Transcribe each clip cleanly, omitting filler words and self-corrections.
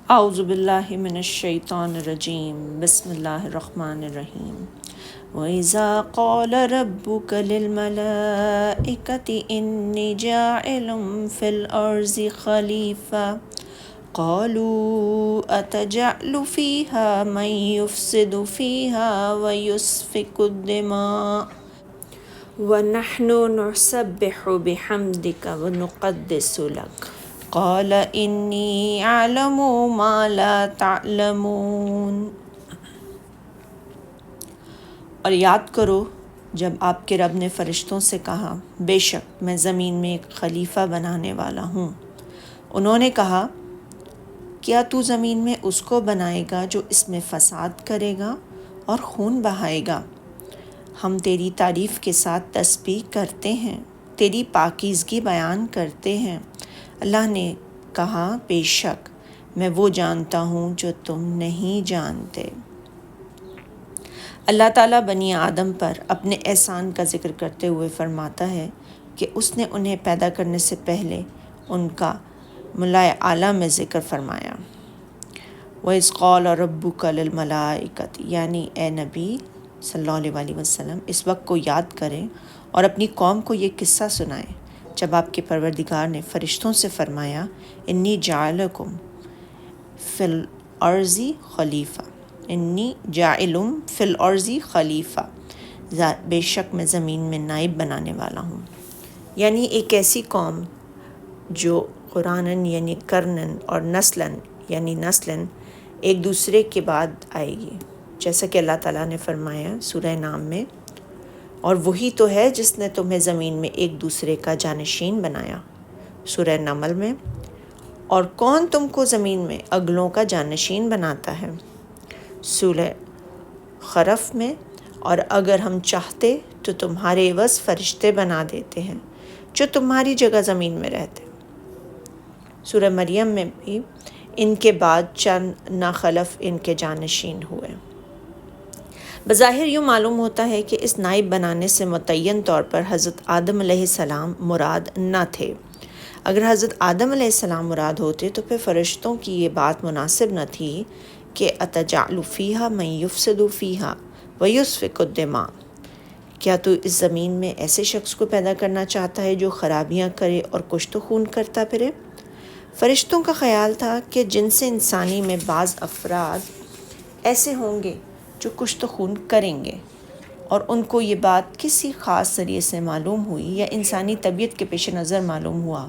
اعوذ باللہ من الشیطان الرجیم، بسم اللہ الرحمن الرحیم۔ وَإِذَا قَالَ رَبُّكَ لِلْمَلَائِكَةِ إِنِّي جَاعِلٌ فِي الْأَرْضِ خَلِيفَةً قَالُوا أَتَجْعَلُ فِيهَا مَن يُفْسِدُ فِيهَا وَيُسْفِكُ الدِّمَاءَ وَنَحْنُ نُسَبِّحُ بِحَمْدِكَ وَنُقَدِّسُ لَكَ قال انی اعلم ما لا تعلمون۔ اور یاد کرو جب آپ کے رب نے فرشتوں سے کہا بے شک میں زمین میں ایک خلیفہ بنانے والا ہوں۔ انہوں نے کہا کیا تو زمین میں اس کو بنائے گا جو اس میں فساد کرے گا اور خون بہائے گا؟ ہم تیری تعریف کے ساتھ تسبیح کرتے ہیں، تیری پاکیزگی بیان کرتے ہیں۔ اللہ نے کہا بے شک میں وہ جانتا ہوں جو تم نہیں جانتے۔ اللہ تعالیٰ بنی آدم پر اپنے احسان کا ذکر کرتے ہوئے فرماتا ہے کہ اس نے انہیں پیدا کرنے سے پہلے ان کا ملائے اعلیٰ میں ذکر فرمایا۔ وَإِذْ قَالَ رَبُّكَ لِلْمَلَائِكَةِ، یعنی اے نبی صلی اللہ علیہ وسلم اس وقت کو یاد کریں اور اپنی قوم کو یہ قصہ سنائیں جب آپ کے پروردگار نے فرشتوں سے فرمایا انی جاعلکم فی الارض خلیفہ، انی جاعل فی الارض خلیفہ، بے شک میں زمین میں نائب بنانے والا ہوں۔ یعنی ایک ایسی قوم جو قرآناً یعنی کرنن اور نسلاً یعنی نسلاً ایک دوسرے کے بعد آئے گی، جیسا کہ اللہ تعالیٰ نے فرمایا سورہ نام میں، اور وہی تو ہے جس نے تمہیں زمین میں ایک دوسرے کا جانشین بنایا سورہ نمل میں، اور کون تم کو زمین میں اگلوں کا جانشین بناتا ہے سورہ خرف میں، اور اگر ہم چاہتے تو تمہارے عوض فرشتے بنا دیتے ہیں جو تمہاری جگہ زمین میں رہتے۔ سورہ مریم میں بھی ان کے بعد چند ناخلف ان کے جانشین ہوئے۔ بظاہر یوں معلوم ہوتا ہے کہ اس نائب بنانے سے متعین طور پر حضرت آدم علیہ السلام مراد نہ تھے۔ اگر حضرت آدم علیہ السلام مراد ہوتے تو پھر فرشتوں کی یہ بات مناسب نہ تھی کہ اتجعل فیہا من یفسد فیہا ویسفک الدماء، کیا تو اس زمین میں ایسے شخص کو پیدا کرنا چاہتا ہے جو خرابیاں کرے اور کشت و خون کرتا پھرے؟ فرشتوں کا خیال تھا کہ جنس انسانی میں بعض افراد ایسے ہوں گے جو کشت و خون کریں گے، اور ان کو یہ بات کسی خاص ذریعے سے معلوم ہوئی یا انسانی طبیعت کے پیش نظر معلوم ہوا،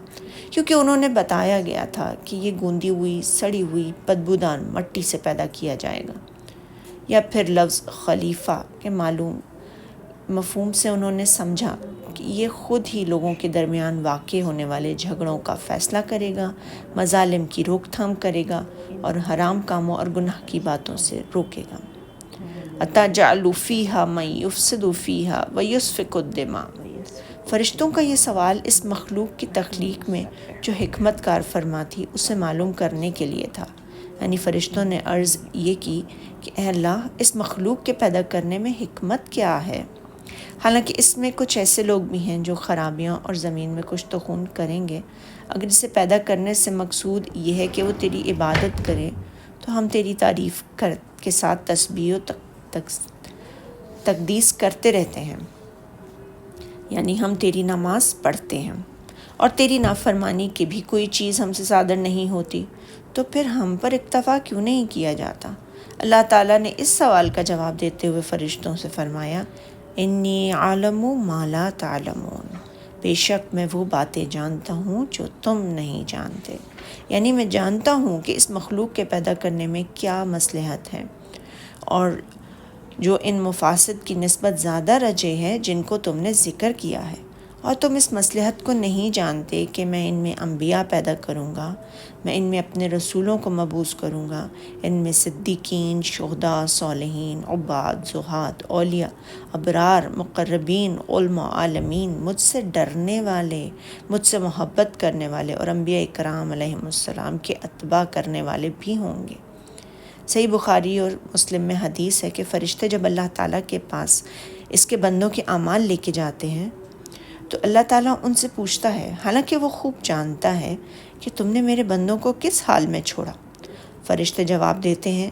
کیونکہ انہوں نے بتایا گیا تھا کہ یہ گوندی ہوئی سڑی ہوئی بدبودار مٹی سے پیدا کیا جائے گا۔ یا پھر لفظ خلیفہ کے معلوم مفہوم سے انہوں نے سمجھا کہ یہ خود ہی لوگوں کے درمیان واقع ہونے والے جھگڑوں کا فیصلہ کرے گا، مظالم کی روک تھام کرے گا اور حرام کاموں اور گناہ کی باتوں سے روکے گا۔ اتجعل فیہا من یفسد فیہا ویسفک الدماء، فرشتوں کا یہ سوال اس مخلوق کی تخلیق میں جو حکمت کار فرما تھی اسے معلوم کرنے کے لیے تھا۔ یعنی فرشتوں نے عرض یہ کی کہ اے اللہ اس مخلوق کے پیدا کرنے میں حکمت کیا ہے؟ حالانکہ اس میں کچھ ایسے لوگ بھی ہیں جو خرابیاں اور زمین میں کشت و خون کریں گے۔ اگر اسے پیدا کرنے سے مقصود یہ ہے کہ وہ تیری عبادت کرے تو ہم تیری تعریف کے ساتھ تسبیح و تقدیس کرتے رہتے ہیں، یعنی ہم تیری نماز پڑھتے ہیں اور تیری نافرمانی کی بھی کوئی چیز ہم سے صادر نہیں ہوتی، تو پھر ہم پر اکتفا کیوں نہیں کیا جاتا؟ اللہ تعالیٰ نے اس سوال کا جواب دیتے ہوئے فرشتوں سے فرمایا انی عالم ما لا تعلمون، بے شک میں وہ باتیں جانتا ہوں جو تم نہیں جانتے۔ یعنی میں جانتا ہوں کہ اس مخلوق کے پیدا کرنے میں کیا مصلحت ہے، اور جو ان مفاسد کی نسبت زیادہ رجے ہے جن کو تم نے ذکر کیا ہے، اور تم اس مصلحت کو نہیں جانتے کہ میں ان میں انبیاء پیدا کروں گا، میں ان میں اپنے رسولوں کو مبعوث کروں گا، ان میں صدیقین، شہداء، صالحین، عباد، زہاد، اولیاء، ابرار، مقربین، علماء، عالمین، مجھ سے ڈرنے والے، مجھ سے محبت کرنے والے اور انبیاء کرام علیہم السلام کے اتباع کرنے والے بھی ہوں گے۔ صحیح بخاری اور مسلم میں حدیث ہے کہ فرشتے جب اللہ تعالیٰ کے پاس اس کے بندوں کے اعمال لے کے جاتے ہیں تو اللہ تعالیٰ ان سے پوچھتا ہے، حالانکہ وہ خوب جانتا ہے کہ تم نے میرے بندوں کو کس حال میں چھوڑا؟ فرشتے جواب دیتے ہیں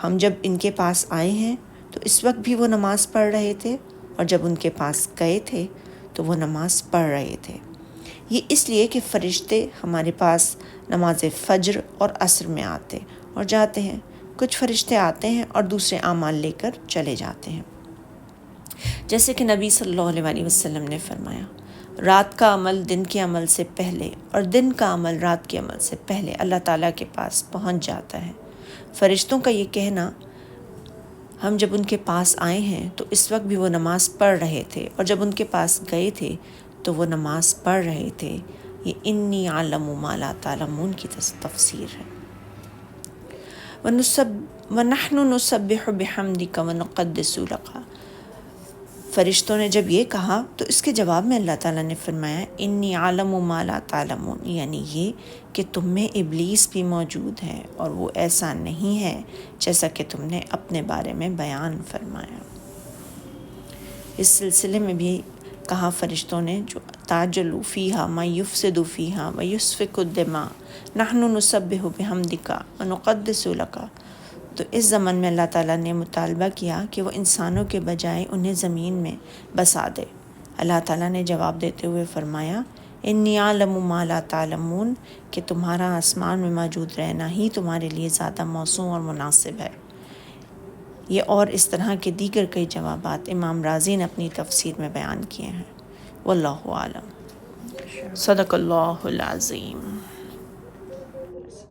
ہم جب ان کے پاس آئے ہیں تو اس وقت بھی وہ نماز پڑھ رہے تھے، اور جب ان کے پاس گئے تھے تو وہ نماز پڑھ رہے تھے۔ یہ اس لیے کہ فرشتے ہمارے پاس نماز فجر اور عصر میں آتے اور جاتے ہیں۔ کچھ فرشتے آتے ہیں اور دوسرے اعمال لے کر چلے جاتے ہیں، جیسے کہ نبی صلی اللہ علیہ وسلم نے فرمایا رات کا عمل دن کے عمل سے پہلے اور دن کا عمل رات کے عمل سے پہلے اللہ تعالیٰ کے پاس پہنچ جاتا ہے۔ فرشتوں کا یہ کہنا ہم جب ان کے پاس آئے ہیں تو اس وقت بھی وہ نماز پڑھ رہے تھے، اور جب ان کے پاس گئے تھے تو وہ نماز پڑھ رہے تھے، یہ انی عالم ما لا تعلمون کی تفسیر ہے۔ وَنَحْنُ نُسَبِّحُ بِحَمْدِكَ وَنُقَدِّسُ لَكَ، فرشتوں نے جب یہ کہا تو اس کے جواب میں اللہ تعالیٰ نے فرمایا انی عالم ما لا تعلمون، یعنی یہ کہ تم میں ابلیس بھی موجود ہے اور وہ ایسا نہیں ہے جیسا کہ تم نے اپنے بارے میں بیان فرمایا۔ اس سلسلے میں بھی کہا فرشتوں نے جو تاجلوا فیہا ما یفسد فیہا ویسفک الدماء نحن نسبح بحمدک ونقدس لک، تو اس زمن میں اللہ تعالیٰ نے مطالبہ کیا کہ وہ انسانوں کے بجائے انہیں زمین میں بسا دے۔ اللہ تعالیٰ نے جواب دیتے ہوئے فرمایا انی عالم ما لا تعلمون، کہ تمہارا آسمان میں موجود رہنا ہی تمہارے لیے زیادہ موزوں اور مناسب ہے۔ یہ اور اس طرح کے دیگر کئی جوابات امام رازی نے اپنی تفسیر میں بیان کیے ہیں۔ واللہ عالم۔ صدق اللہ العظیم۔